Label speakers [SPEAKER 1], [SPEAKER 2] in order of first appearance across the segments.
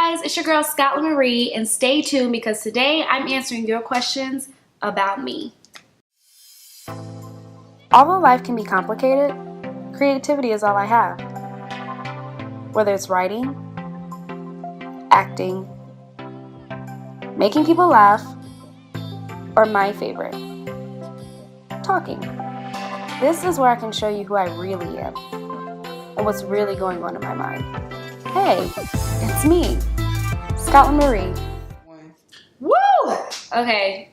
[SPEAKER 1] guys, it's your girl Scotland Marie, and stay tuned because today I'm answering your questions about me. Although life can be complicated, creativity is all I have. Whether it's writing, acting, making people laugh, or my favorite, talking. This is where I can show you who I really am and what's really going on in my mind. Hey, it's me, Scotland Marie. Woo! Okay,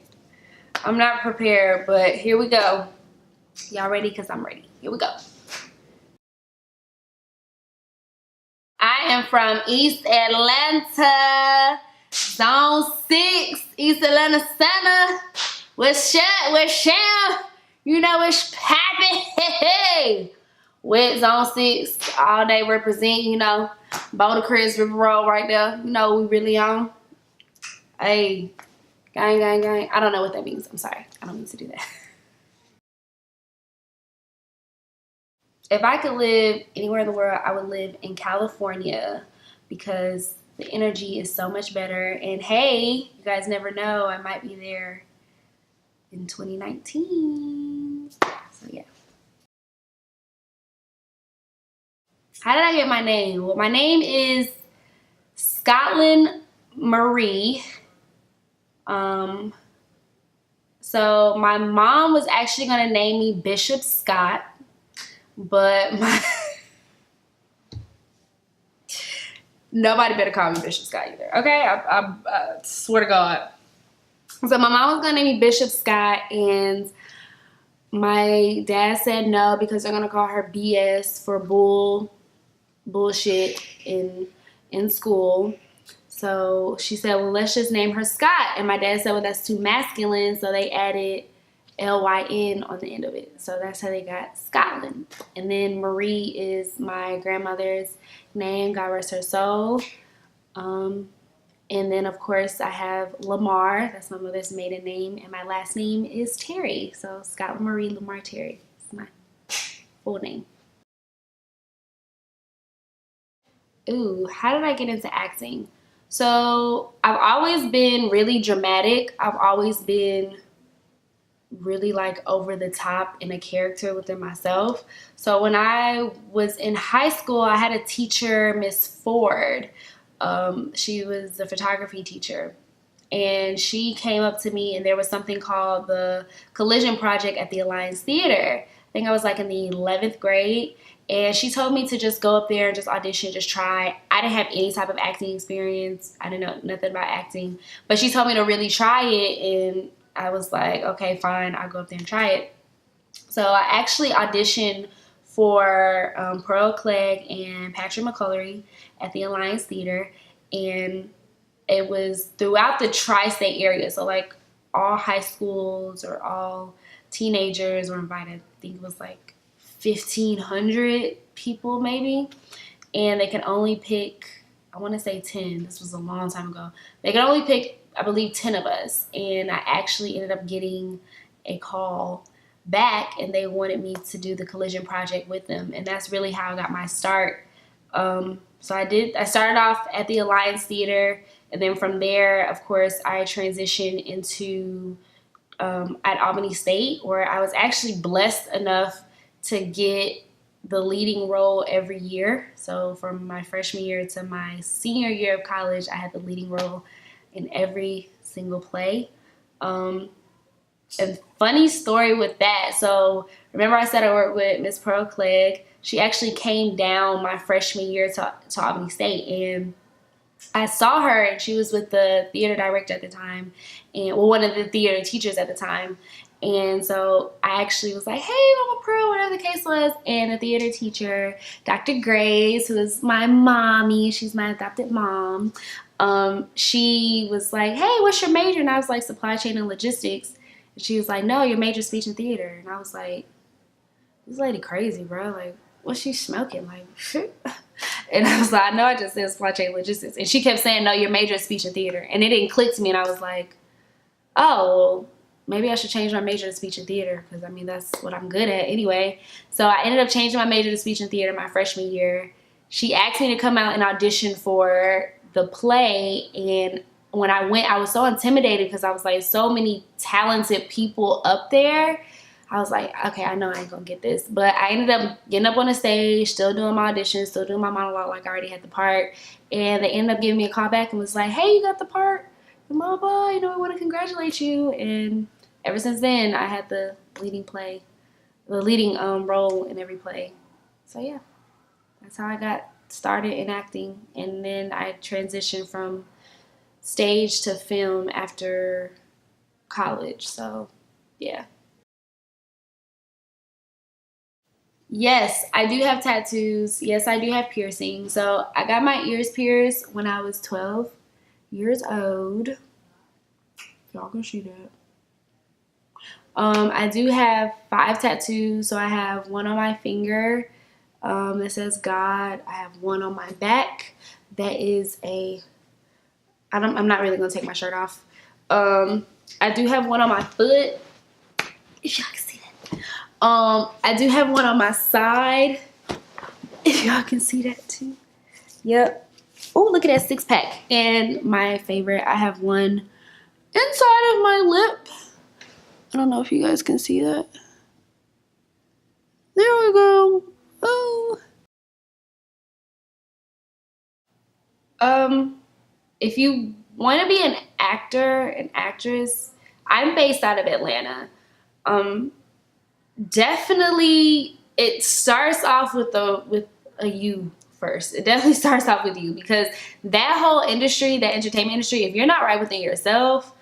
[SPEAKER 1] I'm not prepared, but here we go. Y'all ready? Because I'm ready. Here we go. I am from East Atlanta, Zone 6, East Atlanta Center. What's up? What's Sham? You know it's poppin'. Hey, with Zone 6 all day representing, you know, Boulder Crest, River Road right there. You know we really on. Hey, gang, gang, gang. I don't know what that means. I'm sorry. I don't mean to do that. If I could live anywhere in the world, I would live in California because the energy is so much better. And hey, you guys never know, I might be there in 2019. So yeah. How did I get my name? Well, my name is Scotland Marie. So my mom was actually gonna name me Bishop Scott, but nobody better call me Bishop Scott either. Okay, I swear to God. So my mom was gonna name me Bishop Scott, and my dad said no because they're gonna call her BS for bullshit in school. So she said, well, let's just name her Scott. And my dad said, well, that's too masculine. So they added L-Y-N on the end of it. So that's how they got Scotland. And then Marie is my grandmother's name. God rest her soul. And then, of course, I have Lamar. That's my mother's maiden name. And my last name is Terry. So Scotland Marie Lamar Terry. That's my full name. Ooh, how did I get into acting? So I've always been really dramatic. I've always been really like over the top in a character within myself. So when I was in high school, I had a teacher, Miss Ford. She was a photography teacher. And she came up to me, and there was something called the Collision Project at the Alliance Theater. I think I was like in the 11th grade. And she told me to just go up there and just audition, just try. I didn't have any type of acting experience. I didn't know nothing about acting. But she told me to really try it. And I was like, okay, fine. I'll go up there and try it. So I actually auditioned for Pearl Clegg and Patrick McCullery at the Alliance Theater. And it was throughout the tri-state area. So like all high schools or all teenagers were invited. I think it was like 1,500 people maybe, and they can only pick, I want to say 10. This was a long time ago. They could only pick, I believe, 10 of us, and I actually ended up getting a call back, and they wanted me to do the Collision Project with them, and that's really how I got my start. So I started off at the Alliance Theater, and then from there, of course, I transitioned into at Albany State, where I was actually blessed enough to get the leading role every year. So from my freshman year to my senior year of college, I had the leading role in every single play. And funny story with that. So remember I said I worked with Miss Pearl Clegg. She actually came down my freshman year to Albany State, and I saw her, and she was with the theater director at the time, and well, one of the theater teachers at the time. And so I actually was like, hey, Mama Pearl, whatever the case was. And the theater teacher, Dr. Grace, who is my mommy, she's my adopted mom, she was like, hey, what's your major? And I was like, supply chain and logistics. And she was like, no, your major speech and theater. And I was like, this lady crazy, bro. Like, what's she smoking? Like, and I was like, I know I just said supply chain and logistics. And she kept saying, no, your major is speech and theater. And it didn't click to me. And I was like, oh, well, maybe I should change my major to speech and theater, because I mean that's what I'm good at anyway. So I ended up changing my major to speech and theater my freshman year. She asked me to come out and audition for the play. And when I went, I was so intimidated because I was like, so many talented people up there. I was like, okay, I know I ain't gonna get this. But I ended up getting up on the stage, still doing my auditions, still doing my monologue like I already had the part. And they ended up giving me a call back and was like, hey, you got the part. And blah, blah, you know, I want to congratulate you. And ever since then, I had the leading role in every play. So yeah, that's how I got started in acting. And then I transitioned from stage to film after college. So yeah. Yes, I do have tattoos. Yes, I do have piercings. So I got my ears pierced when I was 12 years old. Y'all can see that. I do have 5 tattoos. So I have one on my finger that says God. I have one on my back that is I'm not really gonna take my shirt off. I do have one on my foot. If y'all can see that. I do have one on my side. If y'all can see that too. Yep. Oh, look at that 6-pack. And my favorite, I have one inside of my lip. I don't know if you guys can see that. There we go. Oh. If you want to be an actor, an actress, I'm based out of Atlanta. Definitely it starts off with a you first. It definitely starts off with you, because that whole industry, that entertainment industry, if you're not right within yourself,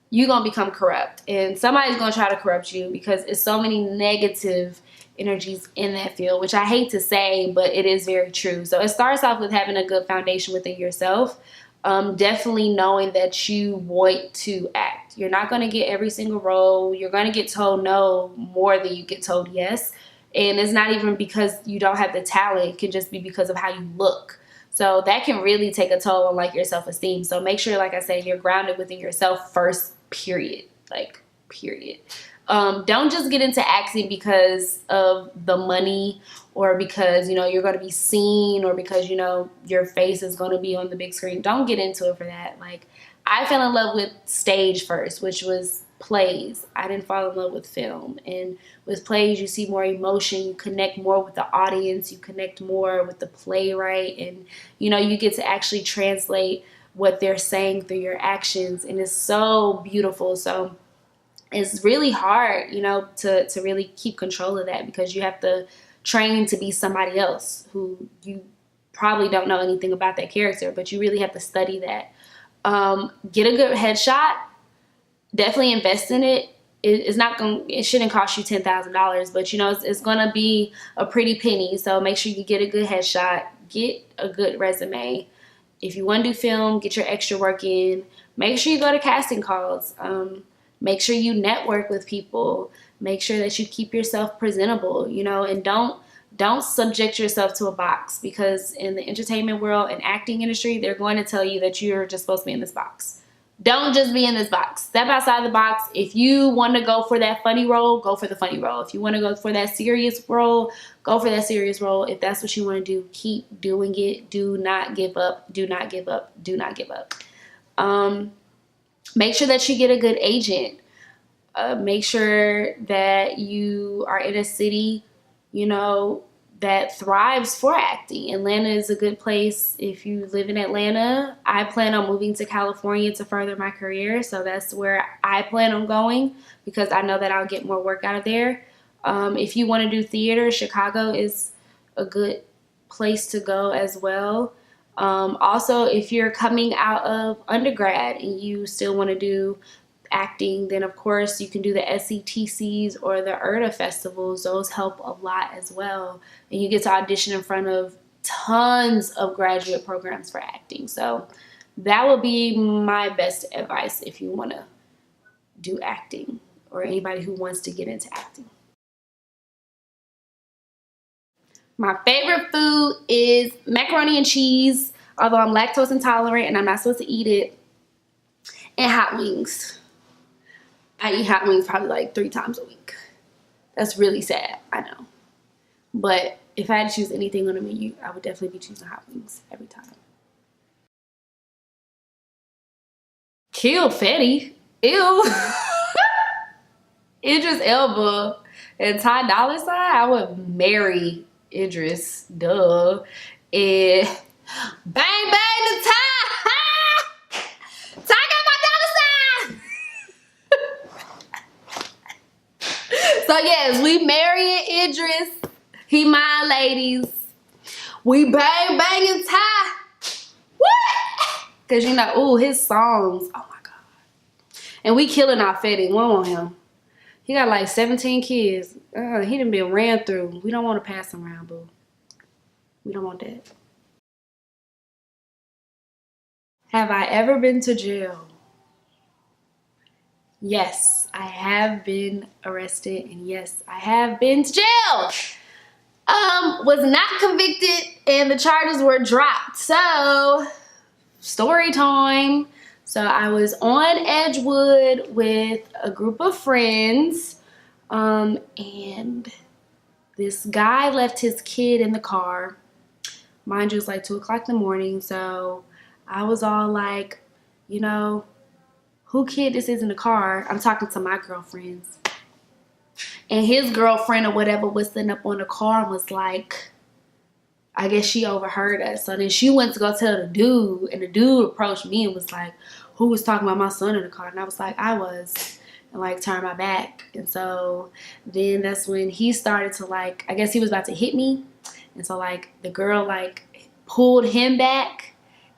[SPEAKER 1] you're gonna become corrupt, and somebody's gonna try to corrupt you, because it's so many negative energies in that field, which I hate to say, but it is very true. So it starts off with having a good foundation within yourself. Definitely knowing that you want to act. You're not going to get every single role. You're going to get told no more than you get told yes. And it's not even because you don't have the talent. It can just be because of how you look. So that can really take a toll on like your self-esteem. So make sure, like I said, you're grounded within yourself first, period. Like, period. Don't just get into acting because of the money, or because, you know, you're going to be seen, or because, you know, your face is going to be on the big screen. Don't get into it for that. Like, I fell in love with stage first, which was plays. I didn't fall in love with film. And with plays, you see more emotion, you connect more with the audience, you connect more with the playwright, and, you know, you get to actually translate what they're saying through your actions, and it's so beautiful. So it's really hard, you know, to really keep control of that, because you have to train to be somebody else who you probably don't know anything about that character, but you really have to study that. Get a good headshot. Definitely invest in it. It shouldn't cost you $10,000, but you know, it's gonna be a pretty penny. So make sure you get a good headshot, get a good resume. If you want to do film, get your extra work in. Make sure you go to casting calls. Make sure you network with people. Make sure that you keep yourself presentable, you know, and don't subject yourself to a box, because in the entertainment world and acting industry, they're going to tell you that you're just supposed to be in this box. Don't just be in this box. Step outside the box. If you want to go for that funny role, go for the funny role. If you want to go for that serious role, go for that serious role. If that's what you want to do, keep doing it. Do not give up. Do not give up. Do not give up. Make sure that you get a good agent. Make sure that you are in a city, you know, that thrives for acting. Atlanta is a good place if you live in Atlanta. I plan on moving to California to further my career, so that's where I plan on going, because I know that I'll get more work out of there. If you want to do theater, Chicago is a good place to go as well. Also, if you're coming out of undergrad and you still want to do acting, then of course you can do the SETCs or the ERTA festivals. Those help a lot as well, and you get to audition in front of tons of graduate programs for acting. So that would be my best advice if you want to do acting, or anybody who wants to get into acting. My favorite food is macaroni and cheese, although I'm lactose intolerant and I'm not supposed to eat it, and hot wings. I eat hot wings probably like 3 times a week. That's really sad, I know. But if I had to choose anything on the menu, I would definitely be choosing hot wings every time. kill Fetty. Ew. Idris Elba and Ty Dolla $ign. I would marry Idris. Duh. And bang bang the Ty. Ty got my Dolla $ign. So yes, we marrying Idris. He mine, ladies. We bang banging Ty. What? Cause you know, ooh, his songs. Oh my god. And we killing our Fetty. We want him. He got like 17 kids. He done been ran through. We don't want to pass him around, boo. We don't want that. Have I ever been to jail? Yes, I have been arrested, and yes, I have been to jail. Was not convicted, and the charges were dropped. So, story time. So I was on Edgewood with a group of friends, and this guy left his kid in the car. Mind you, it was like 2 o'clock in the morning, so I was all like, you know, who kid this is in the car? I'm talking to my girlfriends. And his girlfriend or whatever was sitting up on the car and was like, I guess she overheard us. So then she went to go tell the dude, and the dude approached me and was like, who was talking about my son in the car? And I was like, I was. And like turned my back. And so then that's when he started to like, I guess he was about to hit me. And so like the girl like pulled him back,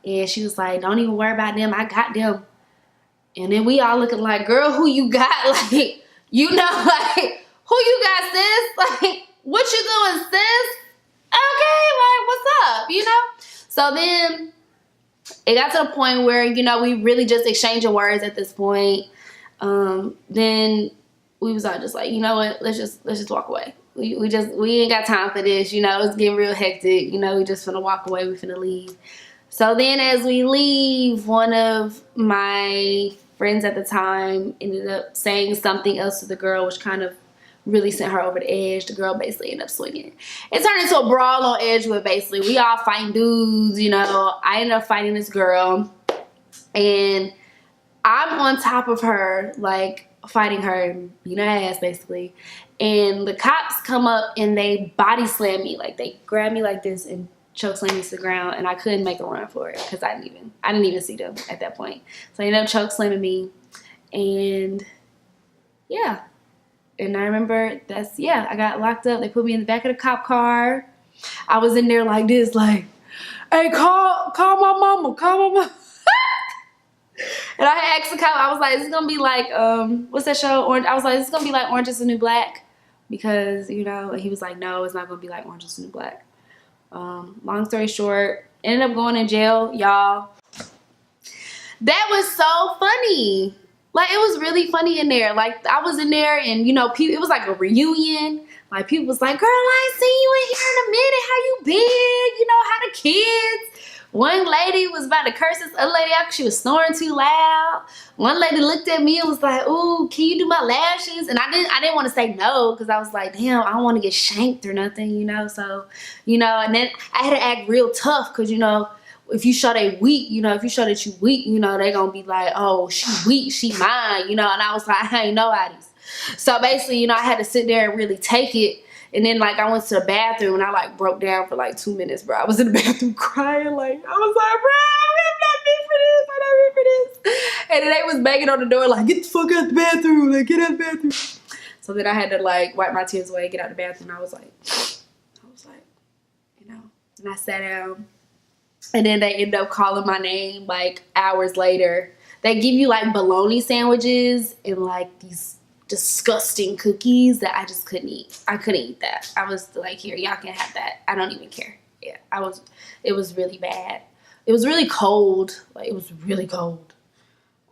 [SPEAKER 1] and she was like, don't even worry about them. I got them. And then we all looking like, girl, who you got? Like, you know, like, who you got, sis? Like, what you doing, sis? Okay, like, what's up, you know? So then it got to the point where, you know, we really just exchanging words at this point. Then we was all just like, you know what, let's just walk away. We ain't got time for this, you know, it's getting real hectic, you know, we just finna walk away, we finna leave. So then as we leave, one of my friends at the time ended up saying something else to the girl, which kind of really sent her over the edge. The girl basically ended up swinging. It turned into a brawl on Edgewood, basically. We all fighting dudes, you know. I ended up fighting this girl, and I'm on top of her, like, fighting her, beating her ass, basically. And the cops come up, and they body slam me. Like, they grab me like this and choke slam me to the ground, and I couldn't make a run for it because I didn't even see them at that point. So they ended up choke slamming me, and yeah. And I remember I got locked up. They put me in the back of the cop car. I was in there like this, like, hey, call my mama, call my mama. And I had asked the cop, I was like, is this gonna be like, what's that show? Orange. I was like, is this gonna be like Orange is the New Black? Because, you know, he was like, no, it's not gonna be like Orange is the New Black. Long story short, ended up going in jail, y'all. That was so funny. Like, it was really funny in there. Like, I was in there, and, you know, it was like a reunion. Like, people was like, girl, I ain't seen you in here in a minute. How you been? You know, how the kids? One lady was about to curse this other lady out because she was snoring too loud. One lady looked at me and was like, ooh, can you do my lashes? And I didn't want to say no because I was like, damn, I don't want to get shanked or nothing, you know? So, you know, and then I had to act real tough because, you know, if you show they weak, you know, if you show that you weak, you know, they gonna be like, oh, she weak, she mine, you know. And I was like, I ain't nobody's. So basically, you know, I had to sit there and really take it. And then, like, I went to the bathroom and I, like, broke down for, like, 2 minutes, bro. I was in the bathroom crying, like, I was like, bro, I'm not meant for this, I'm not meant for this. And then they was banging on the door, like, get the fuck out the bathroom, like, get out the bathroom. So then I had to, like, wipe my tears away, get out the bathroom. I was like, you know, and I sat down. And then they end up calling my name, like, hours later. They give you, like, bologna sandwiches and, like, these disgusting cookies that I just couldn't eat. I couldn't eat that. I was like, here, y'all can have that. I don't even care. Yeah, it was really bad. It was really cold. Like, it was really cold.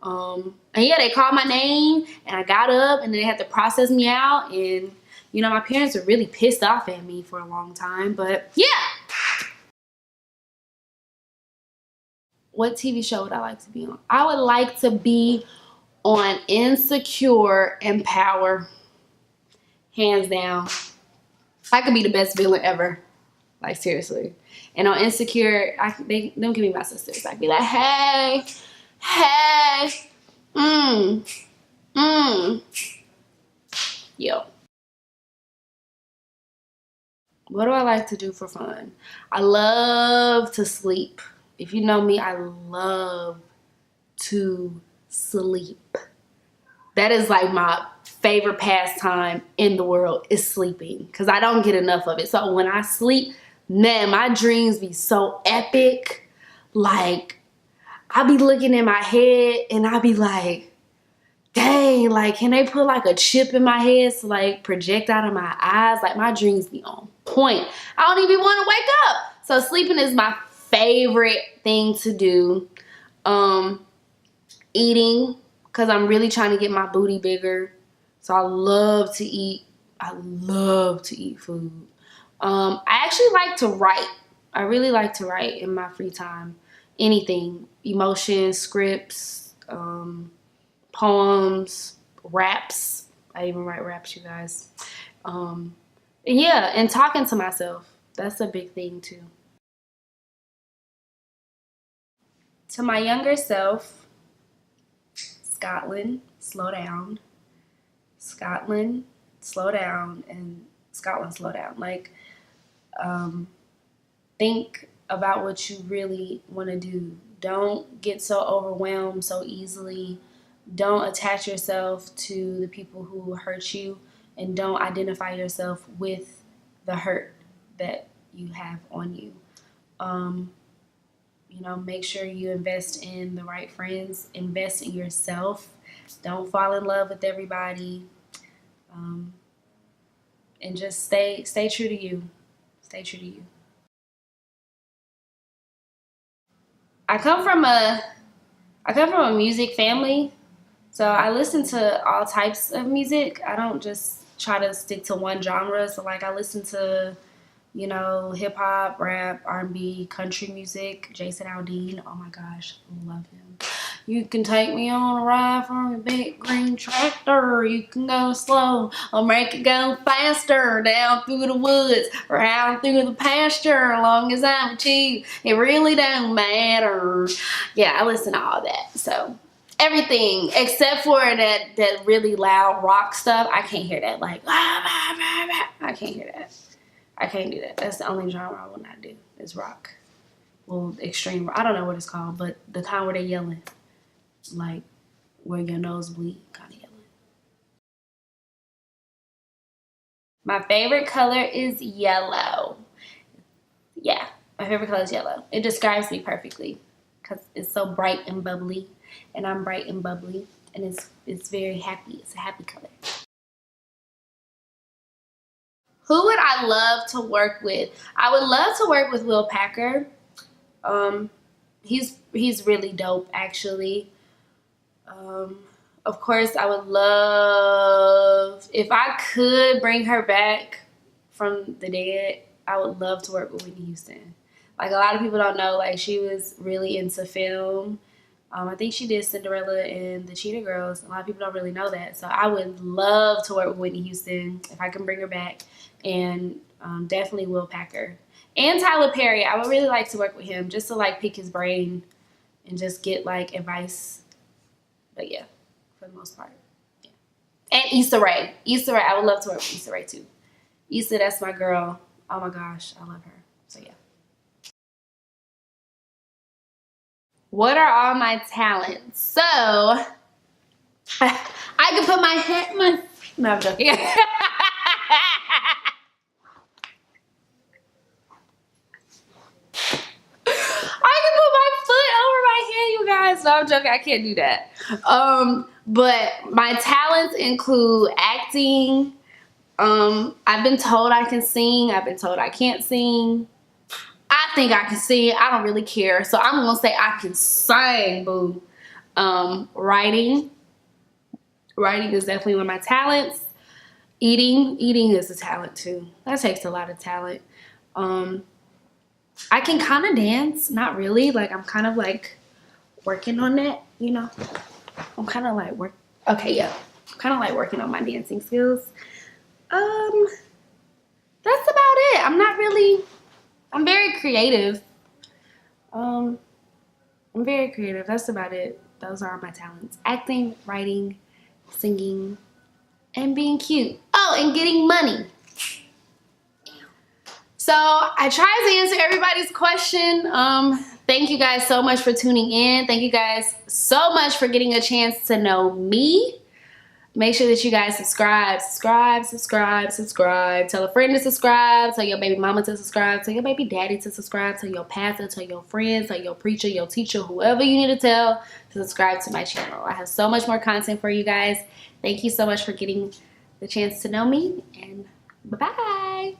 [SPEAKER 1] And yeah, they called my name, and I got up, and then they had to process me out. And, you know, my parents were really pissed off at me for a long time. But, yeah. What TV show would I like to be on? I would like to be on Insecure and Power. Hands down. I could be the best villain ever. Like, seriously. And on Insecure, they don't give me my sisters. I'd be like, hey, Mmm. Mmm. Yo. What do I like to do for fun? I love to sleep. If you know me, I love to sleep. That is like my favorite pastime in the world is sleeping because I don't get enough of it. So when I sleep, man, my dreams be so epic. Like, I be looking in my head and I be like, dang, like, can they put like a chip in my head to like project out of my eyes? Like, my dreams be on point. I don't even want to wake up. So sleeping is my favorite thing to do. Eating, because I'm really trying to get my booty bigger. So I love to eat. I love to eat food. I actually like to write. I really like to write in my free time. Anything. Emotions, scripts, poems, raps. I even write raps, you guys. Yeah, and talking to myself. That's a big thing too. To my younger self, Scotland, slow down. Scotland, slow down. And Scotland, slow down. Like, think about what you really want to do. Don't get so overwhelmed so easily. Don't attach yourself to the people who hurt you, and don't identify yourself with the hurt that you have on you. Um, make sure you invest in the right friends, invest in yourself. Don't fall in love with everybody. Um, and just stay true to you. Stay true to you. I come from a I come from a music family, so I listen to all types of music. I don't just try to stick to one genre. So like I listen to, hip hop, rap, R&B, country music. Jason Aldean, oh my gosh, love him. You can take me on a ride from a big green tractor. You can go slow or make it go faster. Down through the woods, round through the pasture. As long as I'm with you, it really don't matter. Yeah, I listen to all that. So everything except for that really loud rock stuff. I can't hear that. Like, I can't hear that. I can't do that. That's the only genre I will not do is rock. Well, extreme. I don't know what it's called, but the kind where they're yelling, like where your nose bleed, kind of yelling. My favorite color is yellow. Yeah, my favorite color is yellow. It describes me perfectly because it's so bright and bubbly, and I'm bright and bubbly, and it's very happy. It's a happy color. Who would I love to work with? I would love to work with Will Packer. Um, he's really dope, actually. Um, of course, I would love if I could bring her back from the dead. I would love to work with Whitney Houston. Like a lot of people don't know, like she was really into film. I think she did Cinderella and the Cheetah Girls. A lot of people don't really know that. So I would love to work with Whitney Houston if I can bring her back, and definitely Will Packer and Tyler Perry. I would really like to work with him just to like pick his brain and just get like advice. But yeah, for the most part, yeah. And Issa Rae. Issa Rae. I would love to work with Issa Rae too. Issa, that's my girl. Oh my gosh, I love her. So yeah. What are all my talents? So I can put my head. No, I'm joking. I can put my foot over my head, you guys. No, I'm joking. I can't do that. But my talents include acting. I've been told I can sing. I've been told I can't sing. I think I can sing. I don't really care. So I'm gonna say I can sing, boo. Writing. Writing is definitely one of my talents. Eating is a talent too. That takes a lot of talent. I can kind of dance, not really. Like I'm kind of like working on that, I'm kind of like Okay, yeah, I'm kind of like working on my dancing skills. That's about it. I'm very creative. I'm very creative. That's about it. those are my talents: acting, writing, singing, and being cute. Oh, and getting money. So I tried to answer everybody's question. Thank you guys so much for tuning in. Thank you guys so much for getting a chance to know me. Make sure that you guys subscribe. Tell a friend to subscribe. Tell your baby mama to subscribe. Tell your baby daddy to subscribe. Tell your pastor, tell your friends, tell your preacher, your teacher, whoever you need to tell to subscribe to my channel. I have so much more content for you guys. Thank you so much for getting the chance to know me, and bye-bye.